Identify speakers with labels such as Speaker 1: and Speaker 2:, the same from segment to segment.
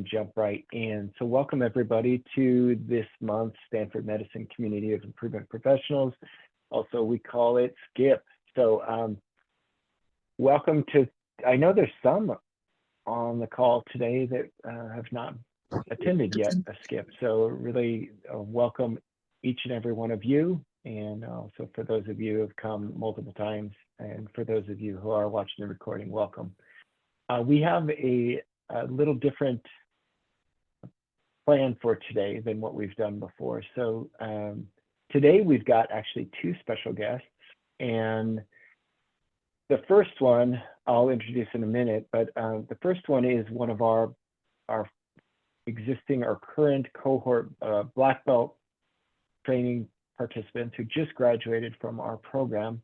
Speaker 1: Jump right in. So welcome everybody to this month's Stanford Medicine Community of Improvement Professionals. Also, we call it SCIP. So welcome to, I know there's some on the call today that have not attended yet a SCIP. So really welcome each and every one of you. And also for those of you who have come multiple times, and for those of you who are watching the recording, welcome. We have a little different plan for today than what we've done before. So today we've got actually two special guests, and the first one I'll introduce in a minute, but the first one is one of our existing or current cohort black belt training participants who just graduated from our program,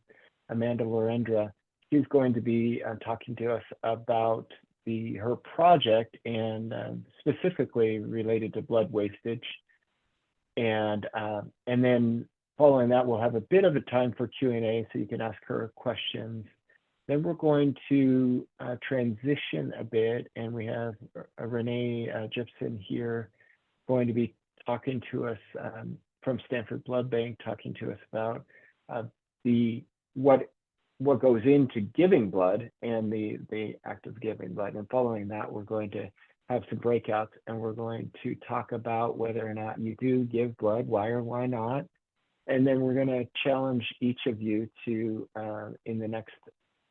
Speaker 1: Amanda Lawrendra. She's going to be talking to us about her project and specifically related to blood wastage. And then following that, we'll have a bit of a time for Q&A so you can ask her questions. Then we're going to transition a bit, and we have Renee Gipson here going to be talking to us from Stanford Blood Bank, talking to us about what goes into giving blood and the act of giving blood. And following that, we're going to have some breakouts, and we're going to talk about whether or not you do give blood, why or why not. And then we're going to challenge each of you to, in the next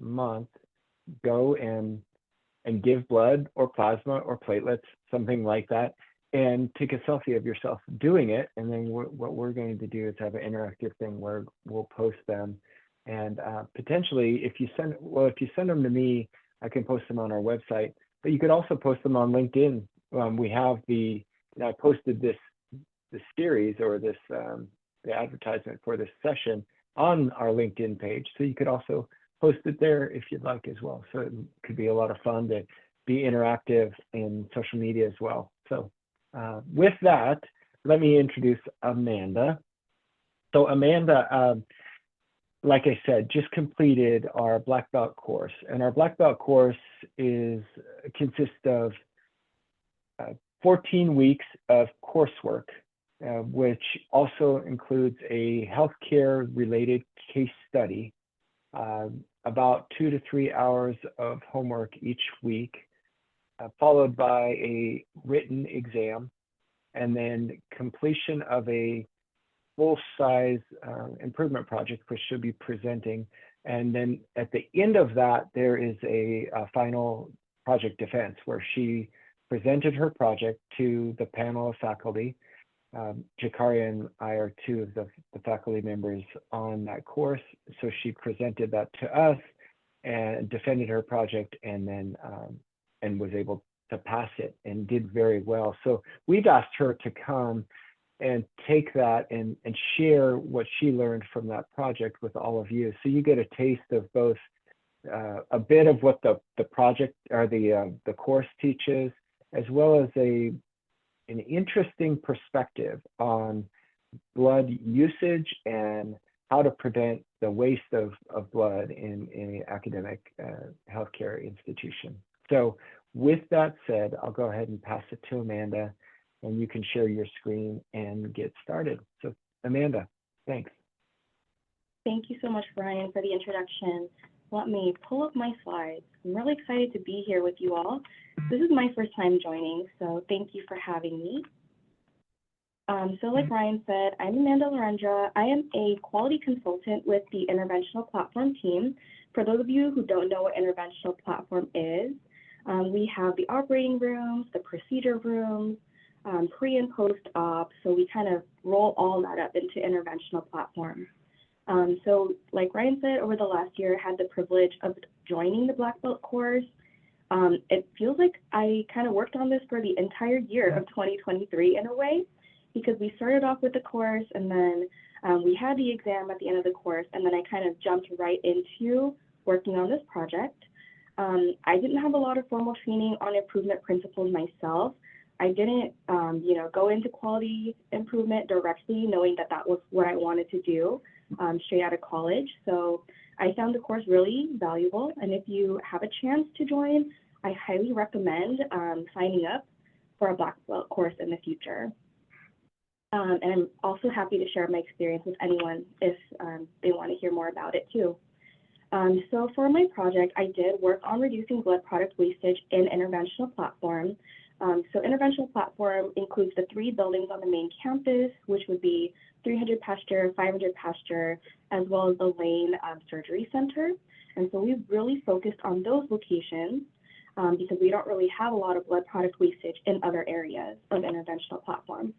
Speaker 1: month, go and give blood or plasma or platelets, something like that, and take a selfie of yourself doing it. And then what we're going to do is have an interactive thing where we'll post them. And potentially, if you send them to me, I can post them on our website. But you could also post them on LinkedIn. We have I posted this series or this the advertisement for this session on our LinkedIn page. So you could also post it there if you'd like as well. So it could be a lot of fun to be interactive in social media as well. So with that, let me introduce Amanda. So Amanda, like I said, just completed our black belt course, and our black belt course consists of 14 weeks of coursework, which also includes a healthcare related case study, about 2 to 3 hours of homework each week, followed by a written exam, and then completion of a full-size improvement project, which she'll be presenting. And then at the end of that, there is a final project defense where she presented her project to the panel of faculty. Jakaria and I are two of the faculty members on that course. So she presented that to us and defended her project, and then and was able to pass it and did very well. So we've asked her to come and take that and share what she learned from that project with all of you. So you get a taste of both a bit of what the project or the course teaches, as well as an interesting perspective on blood usage and how to prevent the waste of blood in an academic healthcare institution. So with that said, I'll go ahead and pass it to Amanda, and you can share your screen and get started. So Amanda, thanks.
Speaker 2: Thank you so much, Brian, for the introduction. Let me pull up my slides. I'm really excited to be here with you all. This is my first time joining, so thank you for having me. So like Brian said, I'm Amanda Lawrendra. I am a quality consultant with the Interventional Platform team. For those of you who don't know what Interventional Platform is, we have the operating rooms, the procedure rooms, pre and post-op, so we kind of roll all that up into Interventional Platform. So like Ryan said, over the last year, I had the privilege of joining the Black Belt course. It feels like I kind of worked on this for the entire year of 2023 in a way, because we started off with the course, and then we had the exam at the end of the course, and then I kind of jumped right into working on this project. I didn't have a lot of formal training on improvement principles myself. I didn't, go into quality improvement directly, knowing that that was what I wanted to do straight out of college. So I found the course really valuable. And if you have a chance to join, I highly recommend signing up. for a Black Belt course in the future. And I'm also happy to share my experience with anyone if they want to hear more about it too. So for my project, I did work on reducing blood product wastage in interventional platform. So interventional platform includes the 3 buildings on the main campus, which would be 300 Pasteur, 500 Pasteur, as well as the Lane Surgery Center. And so we've really focused on those locations because we don't really have a lot of blood product wastage in other areas of interventional platform.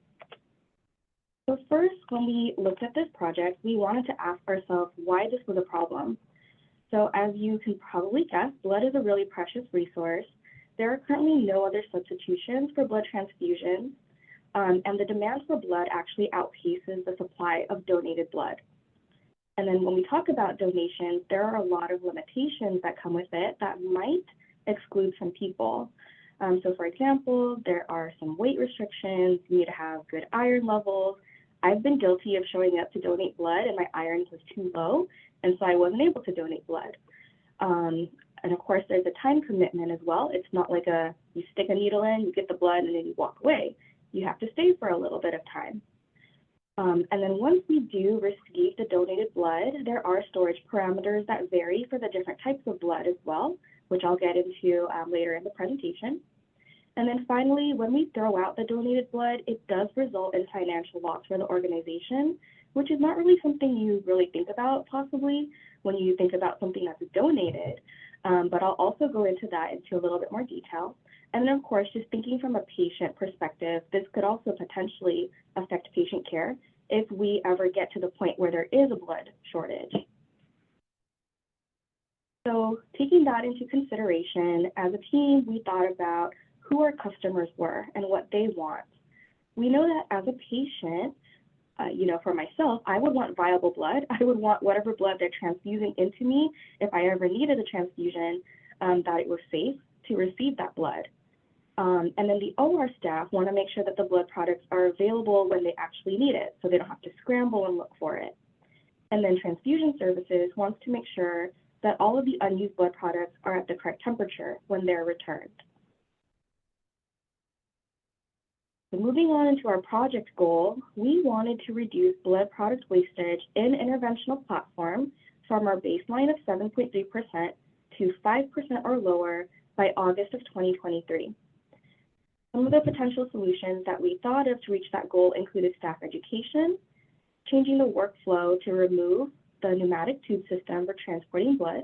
Speaker 2: So first, when we looked at this project, we wanted to ask ourselves why this was a problem. So as you can probably guess, blood is a really precious resource. There are currently no other substitutions for blood transfusions, and the demand for blood actually outpaces the supply of donated blood. And then when we talk about donations, there are a lot of limitations that come with it that might exclude some people. So for example, there are some weight restrictions, you need to have good iron levels. I've been guilty of showing up to donate blood and my iron was too low, and so I wasn't able to donate blood. And of course, there's a time commitment as well. It's not like you stick a needle in, you get the blood, and then you walk away. You have to stay for a little bit of time. And then once we do receive the donated blood, there are storage parameters that vary for the different types of blood as well, which I'll get into later in the presentation. And then finally, when we throw out the donated blood, it does result in financial loss for the organization, which is not really something you really think about possibly when you think about something that's donated. But I'll also go into that into a little bit more detail. And then of course, just thinking from a patient perspective, this could also potentially affect patient care if we ever get to the point where there is a blood shortage. So taking that into consideration, as a team, we thought about who our customers were and what they want. We know that as a patient, for myself, I would want viable blood. I would want whatever blood they're transfusing into me, if I ever needed a transfusion, that it was safe to receive that blood. And then the OR staff want to make sure that the blood products are available when they actually need it, so they don't have to scramble and look for it. And then transfusion services wants to make sure that all of the unused blood products are at the correct temperature when they're returned. So moving on into our project goal, we wanted to reduce blood product wastage in interventional platform from our baseline of 7.3% to 5% or lower by August of 2023. Some of the potential solutions that we thought of to reach that goal included staff education, changing the workflow to remove the pneumatic tube system for transporting blood,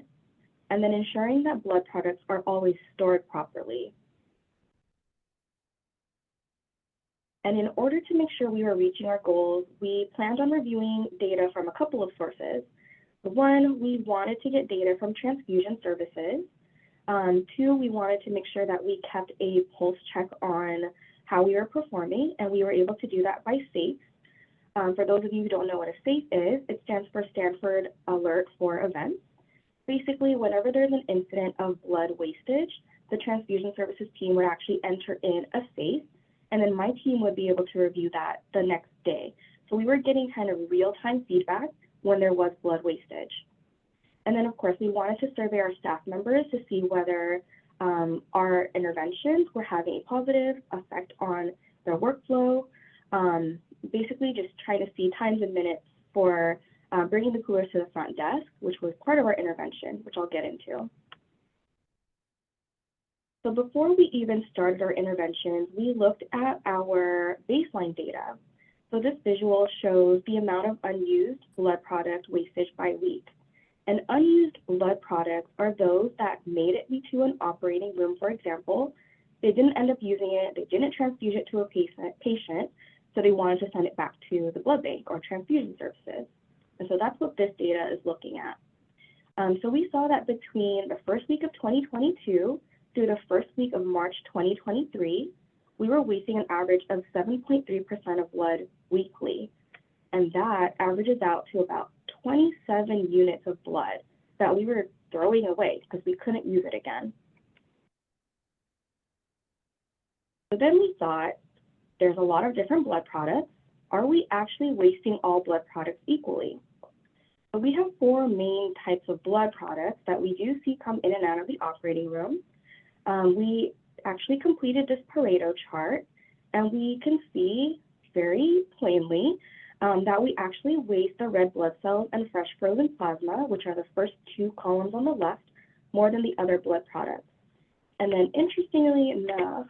Speaker 2: and then ensuring that blood products are always stored properly. And in order to make sure we were reaching our goals, we planned on reviewing data from a couple of sources. One, we wanted to get data from transfusion services. Two, we wanted to make sure that we kept a pulse check on how we were performing, and we were able to do that by SCIP. For those of you who don't know what a SCIP is, it stands for Stanford Alert for Events. Basically, whenever there's an incident of blood wastage, the transfusion services team would actually enter in a SCIP, and then my team would be able to review that the next day. So we were getting kind of real-time feedback when there was blood wastage. And then, of course, we wanted to survey our staff members to see whether our interventions were having a positive effect on their workflow, basically just trying to see times and minutes for bringing the coolers to the front desk, which was part of our intervention, which I'll get into. So before we even started our interventions, we looked at our baseline data. So this visual shows the amount of unused blood product wastage by week. And unused blood products are those that made it into an operating room, for example. They didn't end up using it, they didn't transfuse it to a patient, so they wanted to send it back to the blood bank or transfusion services. And so that's what this data is looking at. So we saw that between the first week of 2022 through the first week of March 2023, we were wasting an average of 7.3% of blood weekly. And that averages out to about 27 units of blood that we were throwing away because we couldn't use it again. So then we thought, there's a lot of different blood products. Are we actually wasting all blood products equally? So we have 4 main types of blood products that we do see come in and out of the operating room. We actually completed this Pareto chart, and we can see very plainly that we actually waste the red blood cells and fresh frozen plasma, which are the first two columns on the left, more than the other blood products. And then interestingly enough,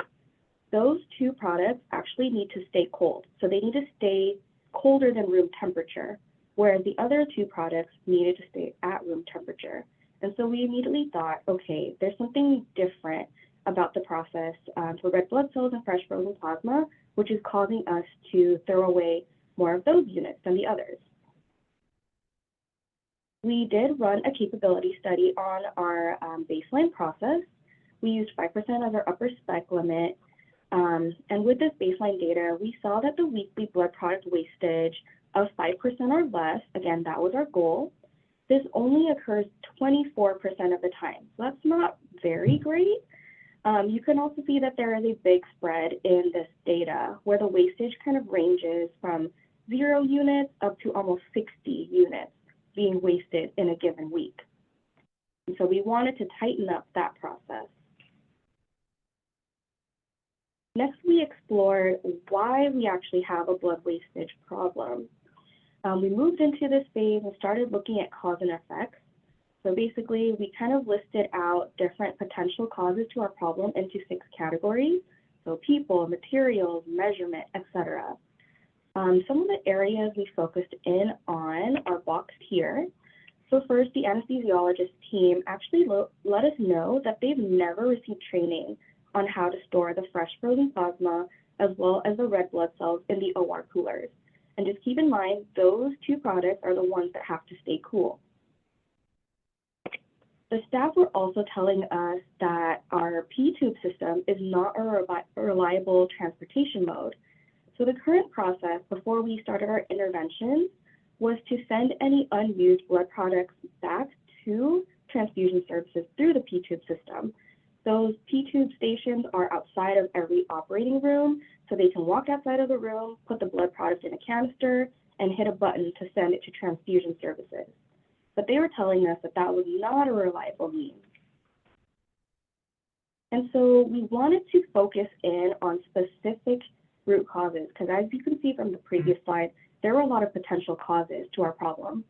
Speaker 2: those two products actually need to stay cold. So they need to stay colder than room temperature, whereas the other two products needed to stay at room temperature. And so we immediately thought, okay, there's something different about the process for red blood cells and fresh frozen plasma, which is causing us to throw away more of those units than the others. We did run a capability study on our baseline process. We used 5% as our upper spec limit. And with this baseline data, we saw that the weekly blood product wastage of 5% or less, again, that was our goal, this only occurs 24% of the time. So that's not very great. You can also see that there is a big spread in this data where the wastage kind of ranges from 0 units up to almost 60 units being wasted in a given week. And so we wanted to tighten up that process. Next, we explored why we actually have a blood wastage problem. We moved into this phase and started looking at cause and effects. So basically, we kind of listed out different potential causes to our problem into 6 categories. So people, materials, measurement, etc. Some of the areas we focused in on are boxed here. So first, the anesthesiologist team actually let us know that they've never received training on how to store the fresh frozen plasma as well as the red blood cells in the OR coolers. And just keep in mind, those two products are the ones that have to stay cool. The staff were also telling us that our P-tube system is not a reliable transportation mode. So the current process before we started our interventions was to send any unused blood products back to transfusion services through the P-tube system. Those P-tube stations are outside of every operating room, so they can walk outside of the room, put the blood product in a canister, and hit a button to send it to transfusion services. But they were telling us that that was not a reliable means. And so we wanted to focus in on specific root causes, because as you can see from the previous slide, there were a lot of potential causes to our problem.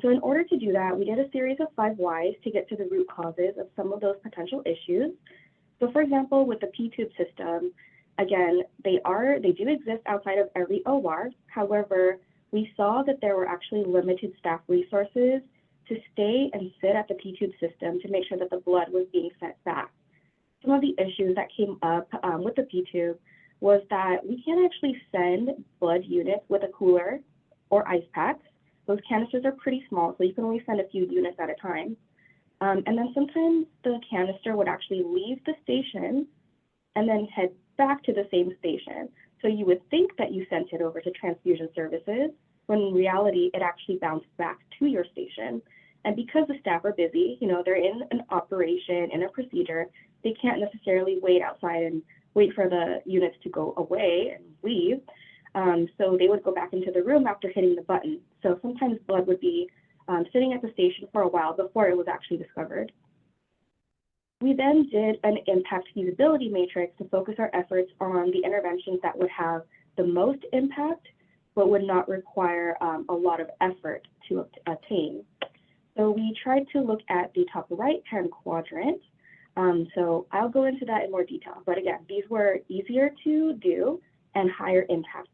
Speaker 2: So in order to do that, we did a series of 5 whys to get to the root causes of some of those potential issues. So for example, with the P-tube system, again, they do exist outside of every OR. However, we saw that there were actually limited staff resources to stay and sit at the P-tube system to make sure that the blood was being sent back. Some of the issues that came up with the P-tube was that we can't actually send blood units with a cooler or ice packs. Those canisters are pretty small, so you can only send a few units at a time. And then sometimes the canister would actually leave the station and then head back to the same station. So you would think that you sent it over to transfusion services, when in reality, it actually bounced back to your station. And because the staff are busy, they're in an operation, in a procedure, they can't necessarily wait outside and wait for the units to go away and leave. So they would go back into the room after hitting the button. So sometimes blood would be sitting at the station for a while before it was actually discovered. We then did an impact feasibility matrix to focus our efforts on the interventions that would have the most impact, but would not require a lot of effort to attain. So we tried to look at the top right-hand quadrant. So I'll go into that in more detail. But again, these were easier to do and higher impact.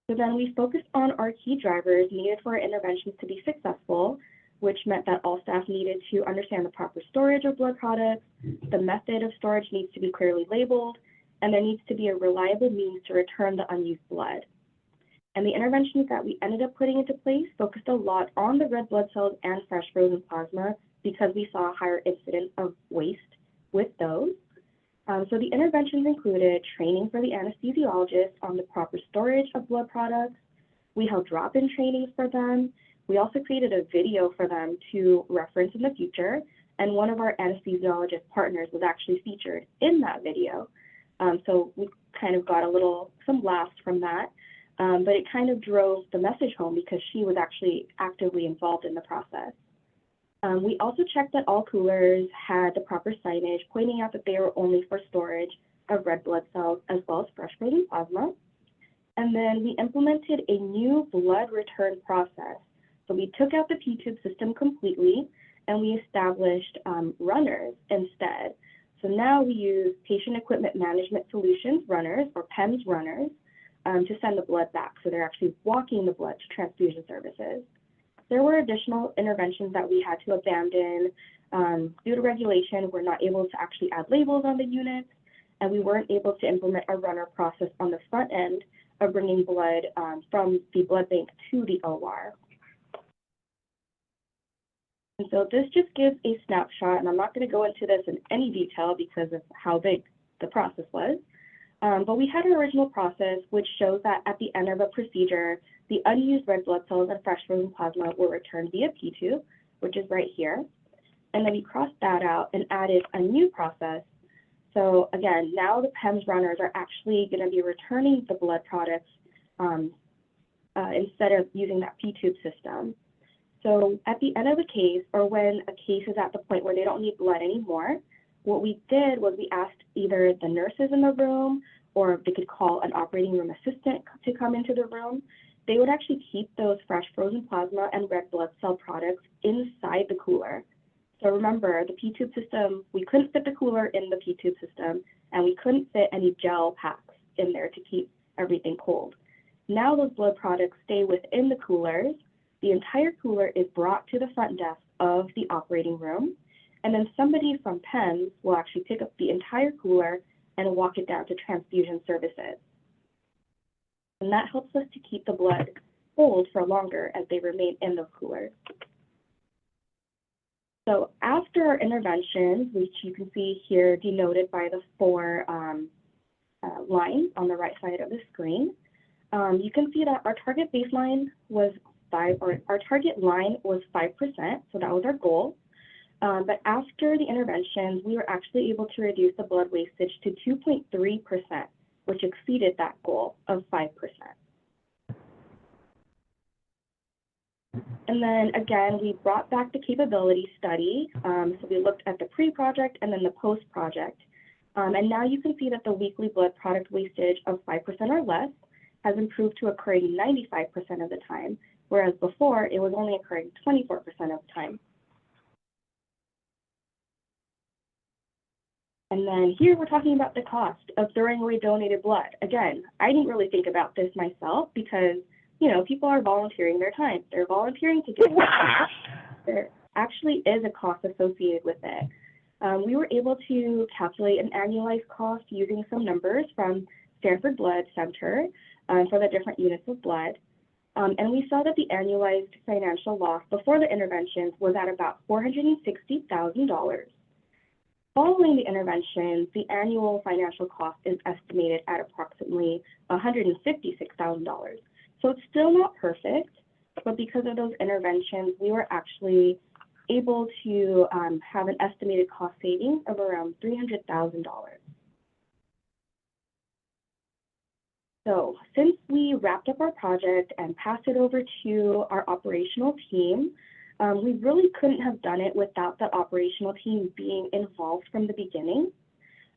Speaker 2: So then we focused on our key drivers needed for our interventions to be successful, which meant that all staff needed to understand the proper storage of blood products, the method of storage needs to be clearly labeled, and there needs to be a reliable means to return the unused blood. And the interventions that we ended up putting into place focused a lot on the red blood cells and fresh frozen plasma because we saw a higher incidence of waste with those. So the interventions included training for the anesthesiologist on the proper storage of blood products. We held drop-in trainings for them. We also created a video for them to reference in the future, and one of our anesthesiologist partners was actually featured in that video. So we kind of got some laughs from that, but it kind of drove the message home because she was actually actively involved in the process. We also checked that all coolers had the proper signage, pointing out that they were only for storage of red blood cells as well as fresh frozen plasma. And then we implemented a new blood return process. So we took out the P-tube system completely and we established runners instead. So now we use Patient Equipment Management Solutions runners, or PEMS runners, to send the blood back. So they're actually walking the blood to transfusion services. There were additional interventions that we had to abandon. Due to regulation, we're not able to actually add labels on the units, and we weren't able to implement a runner process on the front end of bringing blood from the blood bank to the OR. And so this just gives a snapshot, and I'm not going to go into this in any detail because of how big the process was. But we had an original process which shows that at the end of a procedure, the unused red blood cells and fresh frozen plasma were returned via P-tube, which is right here. And then we crossed that out and added a new process. So again, now the PEMS runners are actually going to be returning the blood products instead of using that P-tube system. So at the end of a case, or when a case is at the point where they don't need blood anymore, what we did was we asked either the nurses in the room or they could call an operating room assistant to come into the room. They would actually keep those fresh frozen plasma and red blood cell products inside the cooler. So remember, the P-tube system, we couldn't fit the cooler in the P-tube system, and we couldn't fit any gel packs in there to keep everything cold. Now those blood products stay within the coolers. The entire cooler is brought to the front desk of the operating room, and then somebody from PEMS will actually pick up the entire cooler and walk it down to transfusion services. And that helps us to keep the blood cold for longer as they remain in those coolers. So after our interventions, which you can see here denoted by the 4 lines on the right side of the screen, you can see that our target baseline was our target line was 5%, so that was our goal. But after the interventions, we were actually able to reduce the blood wastage to 2.3%, which exceeded that goal of 5%. And then again, we brought back the capability study. So we looked at the pre-project and then the post-project. And now you can see that the weekly blood product wastage of 5% or less has improved to occurring 95% of the time, whereas before it was only occurring 24% of the time. And then here we're talking about the cost of throwing away donated blood. Again, I didn't really think about this myself because, you know, people are volunteering their time. They're volunteering to give. There actually is a cost associated with it. We were able to calculate an annualized cost using some numbers from Stanford Blood Center for the different units of blood. And we saw that the annualized financial loss before the interventions was at about $460,000. Following the interventions, the annual financial cost is estimated at approximately $156,000. So it's still not perfect, but because of those interventions, we were actually able to have an estimated cost savings of around $300,000. So since we wrapped up our project and passed it over to our operational team, we really couldn't have done it without the operational team being involved from the beginning.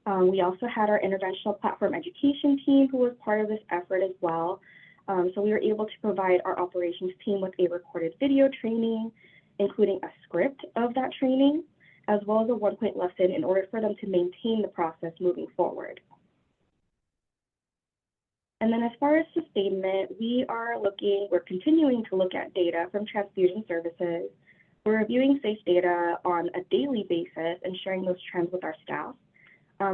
Speaker 2: We also had our interventional platform education team who was part of this effort as well. So we were able to provide our operations team with a recorded video training, including a script of that training, as well as a one-point lesson in order for them to maintain the process moving forward. And then as far as sustainment, we're continuing to look at data from transfusion services. We're reviewing safe data on a daily basis and sharing those trends with our staff.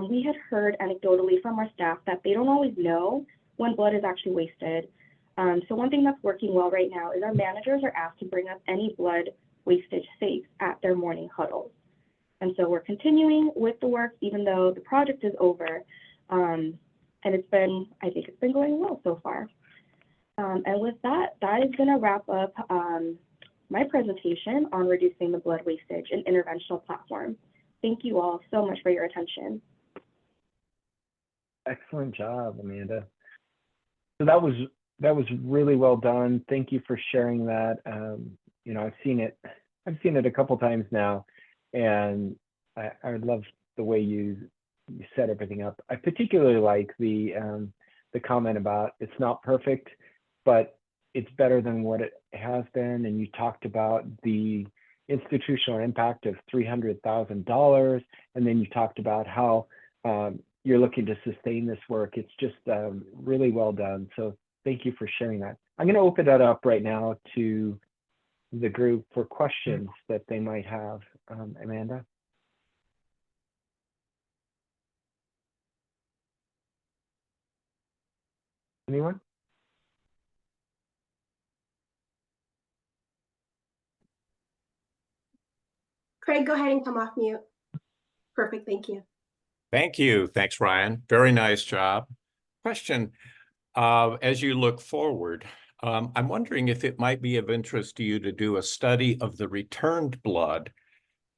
Speaker 2: We had heard anecdotally from our staff that they don't always know when blood is actually wasted. So one thing that's working well right now is our managers are asked to bring up any blood wastage safes at their morning huddles. And so we're continuing with the work even though the project is over. And I think it's been going well so far. And with that, that is going to wrap up my presentation on reducing the blood wastage and interventional platform. Thank you all so much for your attention.
Speaker 1: Excellent job, Amanda. So that was really well done. Thank you for sharing that. You know, I've seen it I've seen it a couple times now, and I love the way you set everything up. I particularly like the comment about it's not perfect, but it's better than what it has been. And you talked about the institutional impact of $300,000, and then you talked about how you're looking to sustain this work. It's just really well done. So thank you for sharing that. I'm going to open that up right now to the group for questions that they might have. Amanda? Anyone?
Speaker 3: Craig, go ahead and come off mute. Perfect, thank you.
Speaker 4: Thank you. Thanks, Ryan. Very nice job. Question, as you look forward, I'm wondering if it might be of interest to you to do a study of the returned blood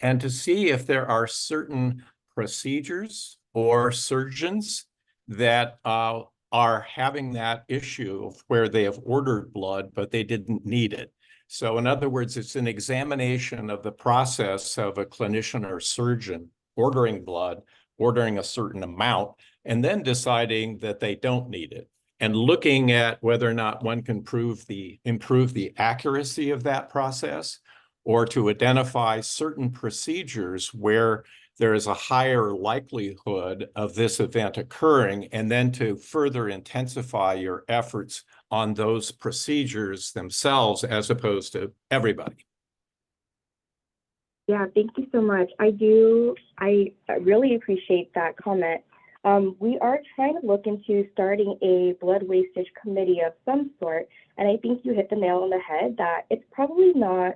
Speaker 4: and to see if there are certain procedures or surgeons that are having that issue of where they have ordered blood, but they didn't need it. So in other words, it's an examination of the process of a clinician or surgeon ordering blood, ordering a certain amount, and then deciding that they don't need it, and looking at whether or not one can improve the accuracy of that process, or to identify certain procedures where there is a higher likelihood of this event occurring, and then to further intensify your efforts on those procedures themselves as opposed to everybody.
Speaker 2: Yeah, thank you so much. I really appreciate that comment. We are trying to look into starting a blood wastage committee of some sort, and I think you hit the nail on the head that it's probably not,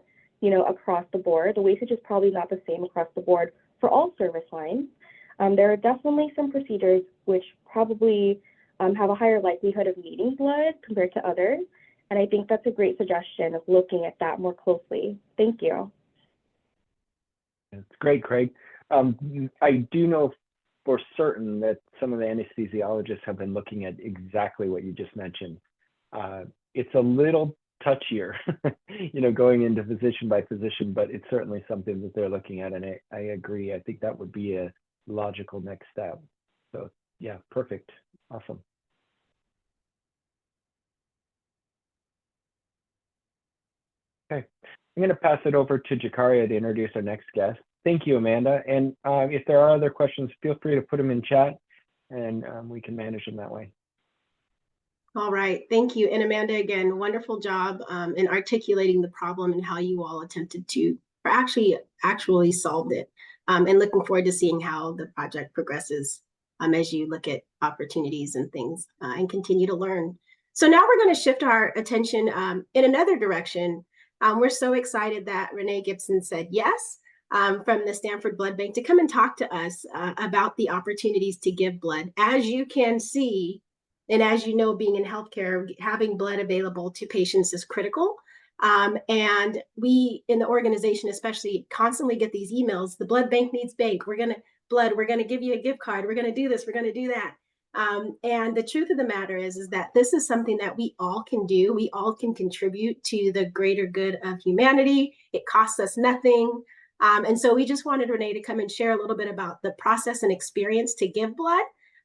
Speaker 2: across the board. The wastage is probably not the same across the board for all service lines. There are definitely some procedures which probably have a higher likelihood of needing blood compared to others, and I think that's a great suggestion of looking at that more closely. Thank you.
Speaker 1: It's great, Craig. I do know for certain that some of the anesthesiologists have been looking at exactly what you just mentioned. It's a little touchier, going into physician by physician, but it's certainly something that they're looking at, and I agree. I think that would be a logical next step. So yeah, perfect. Awesome. Okay. I'm going to pass it over to Jakaria to introduce our next guest. Thank you, Amanda. And if there are other questions, feel free to put them in chat, and we can manage them that way.
Speaker 3: All right, thank you. And Amanda, again, wonderful job in articulating the problem and how you all attempted to, or actually solved it. And looking forward to seeing how the project progresses as you look at opportunities and things and continue to learn. So now we're going to shift our attention in another direction. We're so excited that Renee Gipson said yes from the Stanford Blood Bank to come and talk to us about the opportunities to give blood. As you can see, and as you know, being in healthcare, having blood available to patients is critical. And we in the organization especially constantly get these emails, the blood bank needs bank, we're going to give you a gift card, we're going to do this, we're going to do that. And the truth of the matter is that this is something that we all can do. We all can contribute to the greater good of humanity. It costs us nothing. And so we just wanted Renee to come and share a little bit about the process and experience to give blood.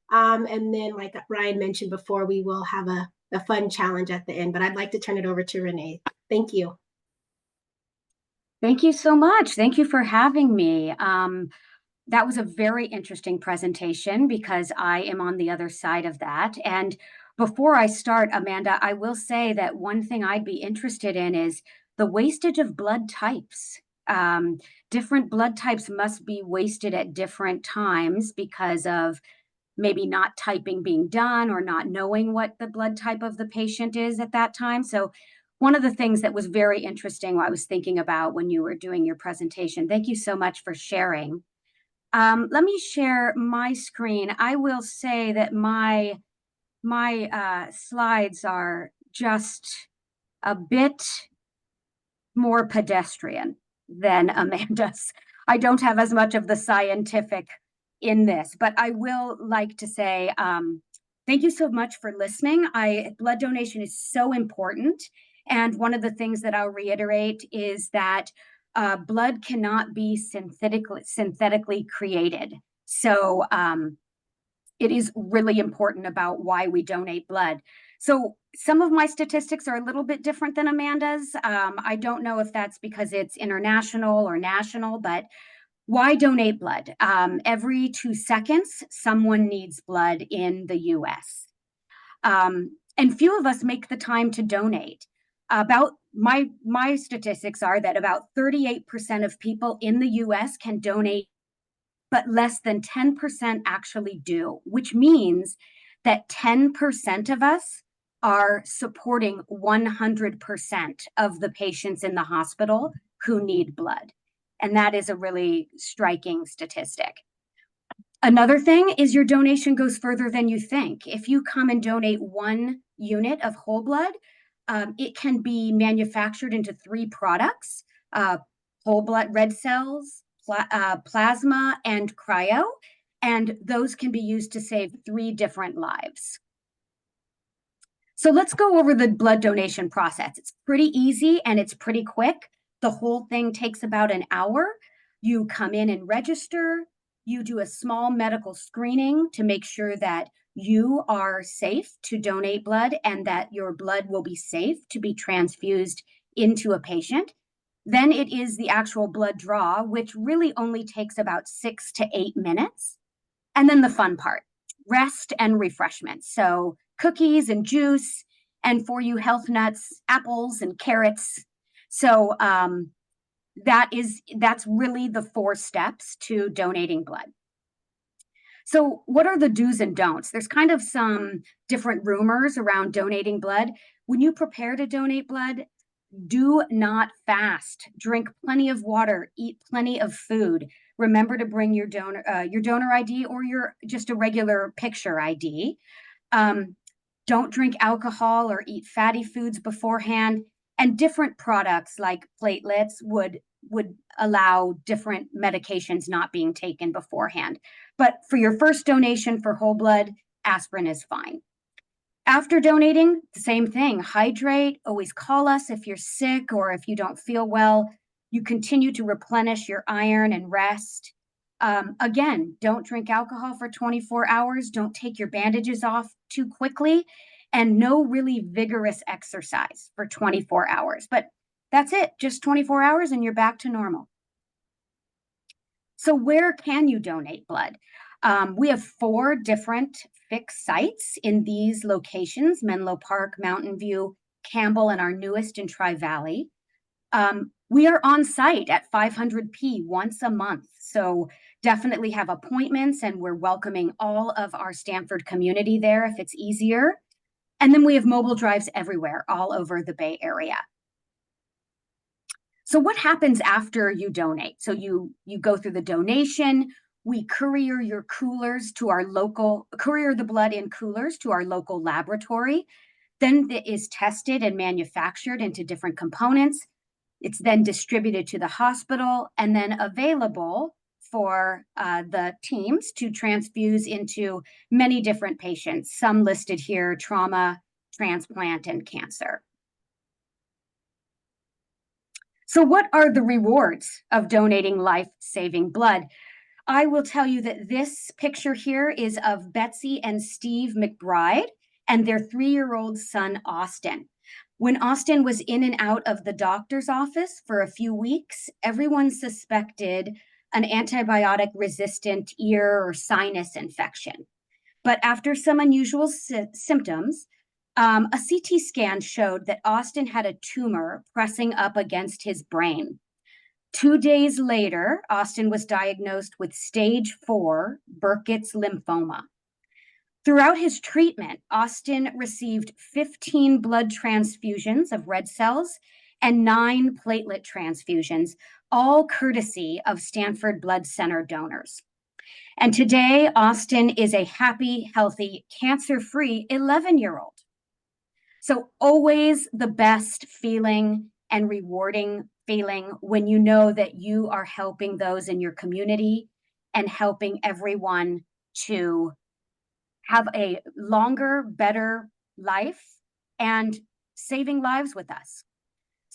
Speaker 3: And then, like Ryan mentioned before, we will have a fun challenge at the end. But I'd like to turn it over to Renee. Thank you.
Speaker 5: Thank you so much. Thank you for having me. That was a very interesting presentation because I am on the other side of that. And before I start, Amanda, I will say that one thing I'd be interested in is the wastage of blood types. Different blood types must be wasted at different times because of maybe not typing being done or not knowing what the blood type of the patient is at that time. So one of the things that was very interesting, I was thinking about when you were doing your presentation. Thank you so much for sharing. Let me share my screen. I will say that my slides are just a bit more pedestrian than Amanda's. I don't have as much of the scientific in this, but I will like to say thank you so much for listening. Blood donation is so important. And one of the things that I'll reiterate is that blood cannot be synthetically created. So it is really important about why we donate blood. So some of my statistics are a little bit different than Amanda's. I don't know if that's because it's international or national, but why donate blood? Every 2 seconds, someone needs blood in the US. And few of us make the time to donate. About my statistics are that about 38% of people in the US can donate, but less than 10% actually do, which means that 10% of us are supporting 100% of the patients in the hospital who need blood. And that is a really striking statistic. Another thing is your donation goes further than you think. If you come and donate 1 unit of whole blood, it can be manufactured into 3 products, whole blood, red cells, plasma, and cryo, and those can be used to save 3 different lives. So let's go over the blood donation process. It's pretty easy and it's pretty quick. The whole thing takes about an hour. You come in and register. You do a small medical screening to make sure that you are safe to donate blood and that your blood will be safe to be transfused into a patient. Then it is the actual blood draw, which really only takes about 6 to 8 minutes. And then the fun part, rest and refreshment. So cookies and juice, and for you health nuts, apples and carrots. So that's really the 4 steps to donating blood. So what are the do's and don'ts? There's kind of some different rumors around donating blood. When you prepare to donate blood, do not fast. Drink plenty of water, eat plenty of food. Remember to bring your donor ID or just a regular picture ID. Don't drink alcohol or eat fatty foods beforehand. And different products like platelets would allow different medications not being taken beforehand. But for your first donation for whole blood, aspirin is fine. After donating, the same thing, hydrate, always call us if you're sick or if you don't feel well. You continue to replenish your iron and rest. Again, don't drink alcohol for 24 hours. Don't take your bandages off too quickly, and no really vigorous exercise for 24 hours. But that's it, just 24 hours and you're back to normal. So where can you donate blood? We have 4 different fixed sites in these locations: Menlo Park, Mountain View, Campbell, and our newest in Tri-Valley. We are on site at 500p once a month. So definitely have appointments, and we're welcoming all of our Stanford community there if it's easier. And then we have mobile drives everywhere, all over the Bay Area. So what happens after you donate? So you go through the donation. We courier the blood in coolers to our local laboratory. Then it is tested and manufactured into different components. It's then distributed to the hospital and then available for the teams to transfuse into many different patients, some listed here: trauma, transplant, and cancer. So what are the rewards of donating life-saving blood? I will tell you that this picture here is of Betsy and Steve McBride and their 3-year-old son, Austin. When Austin was in and out of the doctor's office for a few weeks, everyone suspected an antibiotic-resistant ear or sinus infection. But after some unusual symptoms, a CT scan showed that Austin had a tumor pressing up against his brain. 2 days later, Austin was diagnosed with stage 4 Burkitt's lymphoma. Throughout his treatment, Austin received 15 blood transfusions of red cells and 9 platelet transfusions, all courtesy of Stanford Blood Center donors. And today, Austin is a happy, healthy, cancer-free 11-year-old. So always the best feeling and rewarding feeling when you know that you are helping those in your community and helping everyone to have a longer, better life and saving lives with us.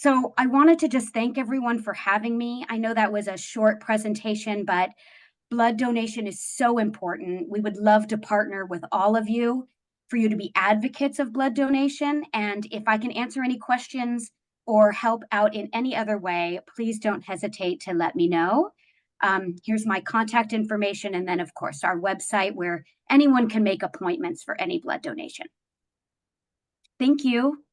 Speaker 5: So I wanted to just thank everyone for having me. I know that was a short presentation, but blood donation is so important. We would love to partner with all of you for you to be advocates of blood donation. And if I can answer any questions or help out in any other way, please don't hesitate to let me know. Here's my contact information, and then, of course, our website where anyone can make appointments for any blood donation. Thank you.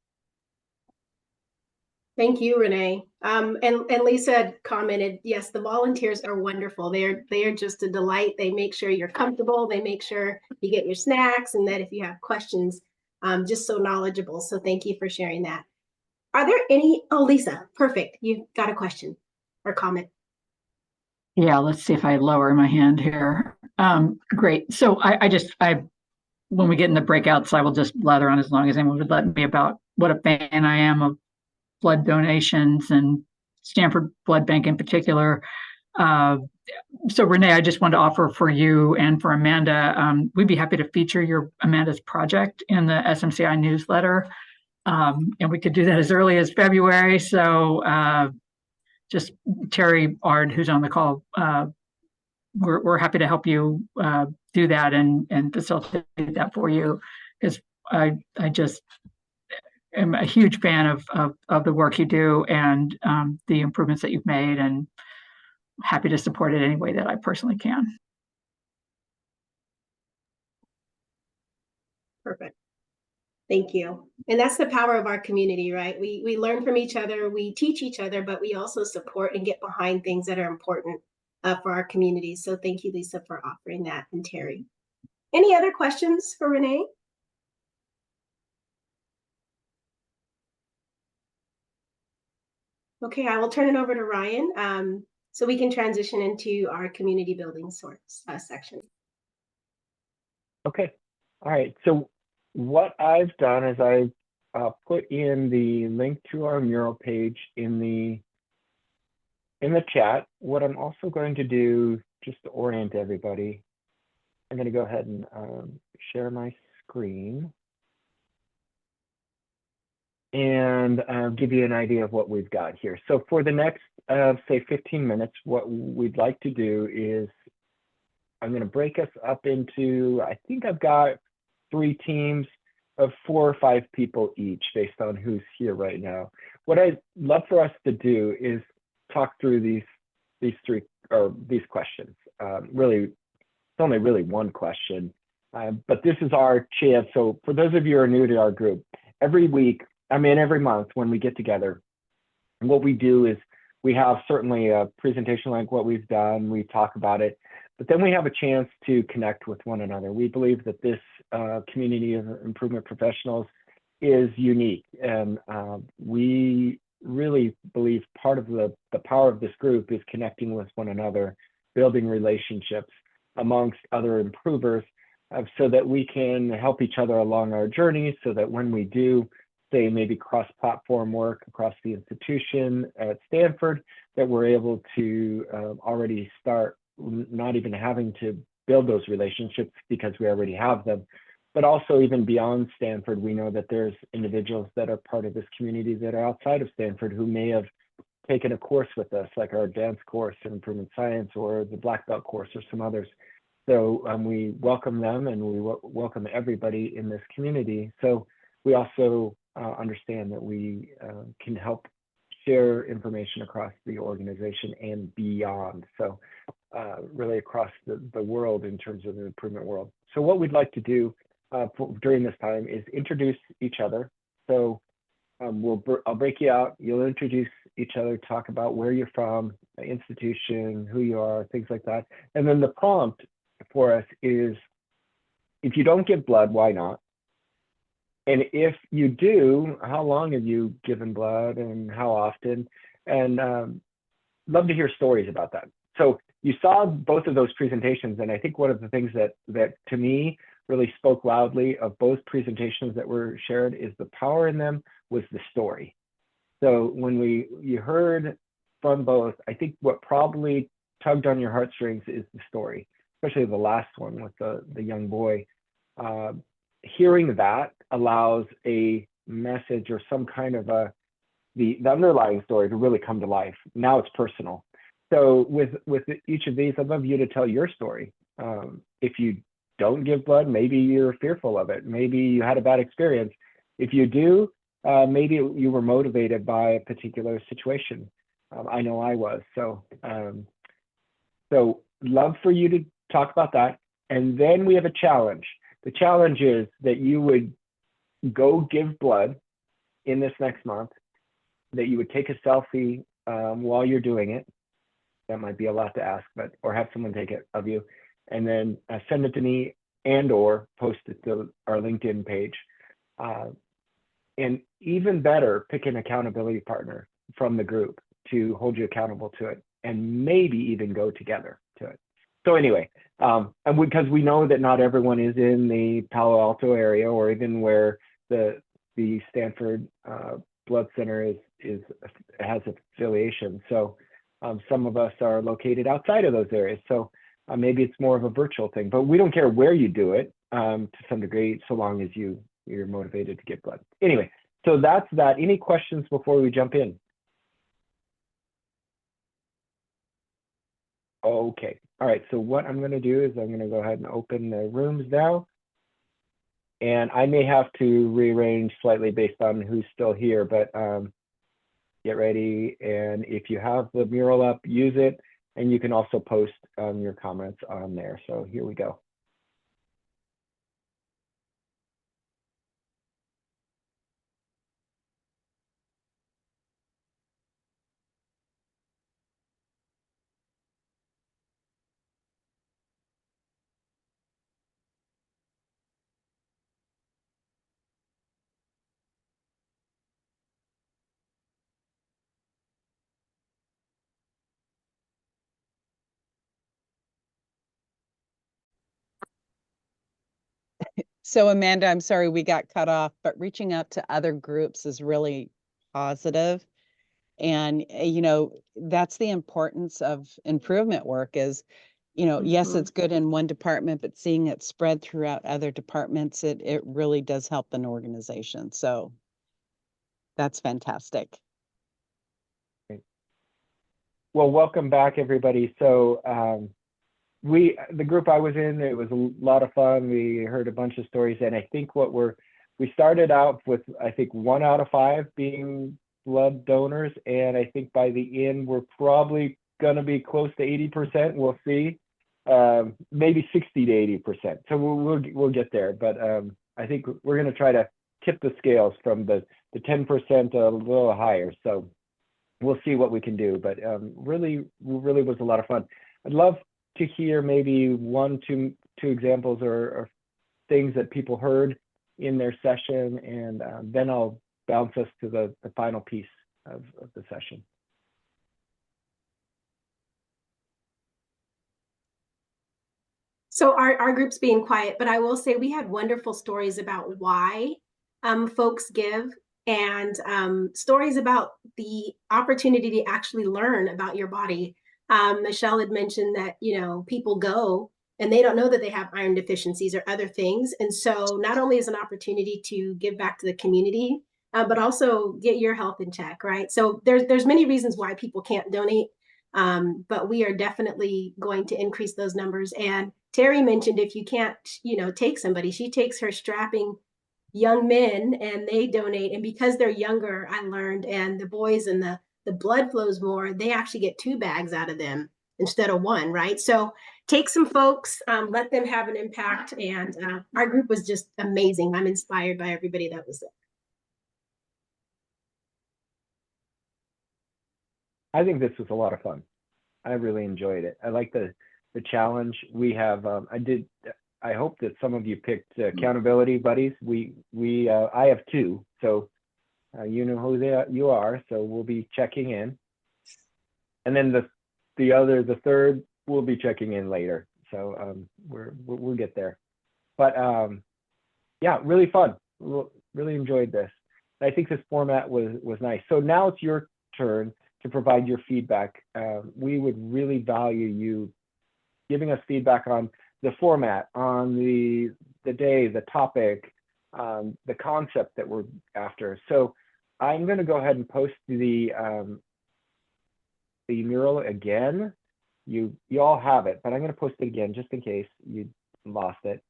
Speaker 3: Thank you, Renee. And Lisa had commented, yes, the volunteers are wonderful. They are just a delight. They make sure you're comfortable. They make sure you get your snacks, and that if you have questions, just so knowledgeable. So thank you for sharing that. Are there any, oh, Lisa, perfect. You've got a question or comment.
Speaker 6: Yeah, let's see if I lower my hand here. Great. So I when we get in the breakouts, I will just blather on as long as anyone would let me about what a fan I am of blood donations and Stanford Blood Bank in particular. So Renee, I just wanted to offer for you and for Amanda, we'd be happy to feature Amanda's project in the SMCI newsletter. And we could do that as early as February. So just Terry Ard, who's on the call, we're happy to help you do that and facilitate that for you, because I just am a huge fan of the work you do and the improvements that you've made, and happy to support it any way that I personally can.
Speaker 3: Perfect. Thank you. And that's the power of our community, right? We learn from each other, we teach each other, but we also support and get behind things that are important for our community. So thank you, Lisa, for offering that, and Terry. Any other questions for Renee? Okay, I will turn it over to Ryan so we can transition into our community building section.
Speaker 1: Okay, all right. So what I've done is I've put in the link to our mural page in the chat. What I'm also going to do, just to orient everybody, I'm going to go ahead and share my screen and give you an idea of what we've got here. So for the next, say, 15 minutes, what we'd like to do is I'm going to break us up into, I think I've got 3 teams of 4 or 5 people each based on who's here right now. What I'd love for us to do is talk through these questions. Really, it's only really one question, but this is our chance. So for those of you who are new to our group, every month when we get together, what we do is we have certainly a presentation like what we've done, we talk about it, but then we have a chance to connect with one another. We believe that this community of improvement professionals is unique, and we really believe part of the power of this group is connecting with one another, building relationships amongst other improvers, so that we can help each other along our journey, so that when we do, say, maybe cross-platform work across the institution at Stanford, that we're able to already start not even having to build those relationships because we already have them, but also even beyond Stanford, we know that there's individuals that are part of this community that are outside of Stanford who may have taken a course with us, like our advanced course in improvement science or the black belt course or some others. So we welcome them, and we welcome everybody in this community. So we also understand that we can help share information across the organization and beyond. So really across the world in terms of the improvement world. So what we'd like to do during this time is introduce each other. So I'll break you out, you'll introduce each other, talk about where you're from, the institution, who you are, things like that. And then the prompt for us is, if you don't give blood, why not? And if you do, how long have you given blood and how often? And love to hear stories about that. So you saw both of those presentations, and I think one of the things that to me really spoke loudly of both presentations that were shared is the power in them was the story. So when you heard from both, I think what probably tugged on your heartstrings is the story, especially the last one with the young boy. Hearing that allows a message or some kind of a the underlying story to really come to life. Now it's personal. So with each of these, I'd love you to tell your story. If you don't give blood, maybe you're fearful of it. Maybe you had a bad experience. If you do, maybe you were motivated by a particular situation. I know I was. So love for you to talk about that. And then we have a challenge. The challenge is that you would go give blood in this next month, that you would take a selfie while you're doing it. That might be a lot to ask, but, or have someone take it of you, and then send it to me and or post it to our LinkedIn page. And even better, pick an accountability partner from the group to hold you accountable to it, and maybe even go together to it. So anyway, and because we know that not everyone is in the Palo Alto area, or even where the Stanford Blood Center has affiliation. So some of us are located outside of those areas. So maybe it's more of a virtual thing, but we don't care where you do it to some degree, so long as you're motivated to get blood. Anyway, so that's that. Any questions before we jump in? Okay. All right. So what I'm going to do is I'm going to go ahead and open the rooms now. And I may have to rearrange slightly based on who's still here, but get ready. And if you have the mural up, use it. And you can also post your comments on there. So here we go.
Speaker 7: So Amanda, I'm sorry we got cut off, but reaching out to other groups is really positive. And, that's the importance of improvement work is, yes, it's good in one department, but seeing it spread throughout other departments, it really does help an organization. So that's fantastic.
Speaker 1: Well, welcome back, everybody. So the group I was in, it was a lot of fun. We heard a bunch of stories, and I think we started out with, I think 1 out of 5 being blood donors, and I think by the end we're probably going to be close to 80%. We'll see, maybe 60 to 80%. So we'll get there, but I think we're going to try to tip the scales from the 10% a little higher. So we'll see what we can do, but really was a lot of fun. I'd love to hear maybe 1, 2 examples or things that people heard in their session, and then I'll bounce us to the final piece of the session.
Speaker 3: So our group's being quiet, but I will say we had wonderful stories about why folks give, and stories about the opportunity to actually learn about your body. Michelle had mentioned that, people go and they don't know that they have iron deficiencies or other things. And so not only is an opportunity to give back to the community, but also get your health in check, right? So there's many reasons why people can't donate, but we are definitely going to increase those numbers. And Terry mentioned if you can't, take somebody, she takes her strapping young men and they donate. And because they're younger, I learned, and the boys and the blood flows more, they actually get 2 bags out of them instead of 1, right? So take some folks, let them have an impact. And our group was just amazing. I'm inspired by everybody that was there.
Speaker 1: I think this was a lot of fun. I really enjoyed it. I like the challenge. We have, I hope that some of you picked accountability buddies. I have 2, so you know who you are, so we'll be checking in. And then the third, we'll be checking in later. So we'll get there. But yeah, really fun. Really enjoyed this. I think this format was nice. So now it's your turn to provide your feedback. We would really value you giving us feedback on the format, on the day, the topic, the concept that we're after. So I'm going to go ahead and post the mural again. You all have it, but I'm going to post it again just in case you lost it.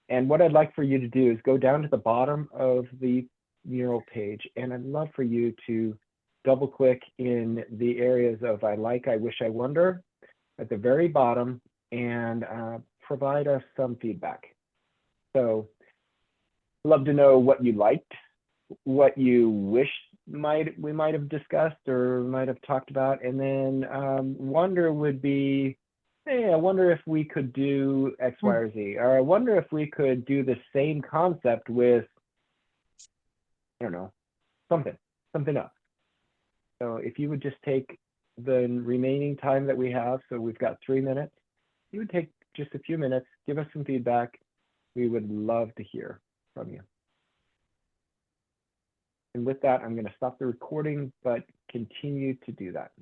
Speaker 1: And what I'd like for you to do is go down to the bottom of the mural page, and I'd love for you to double click in the areas of I like, I wish, I wonder at the very bottom, and provide us some feedback. So I'd love to know what you liked, what you wish we might have discussed or might have talked about, and then wonder would be, hey, I wonder if we could do X, Y, or Z, or I wonder if we could do the same concept with, I don't know, something else. So if you would just take the remaining time that we have, so we've got 3 minutes, you would take just a few minutes, give us some feedback. We would love to hear from you. And with that, I'm going to stop the recording, but continue to do that.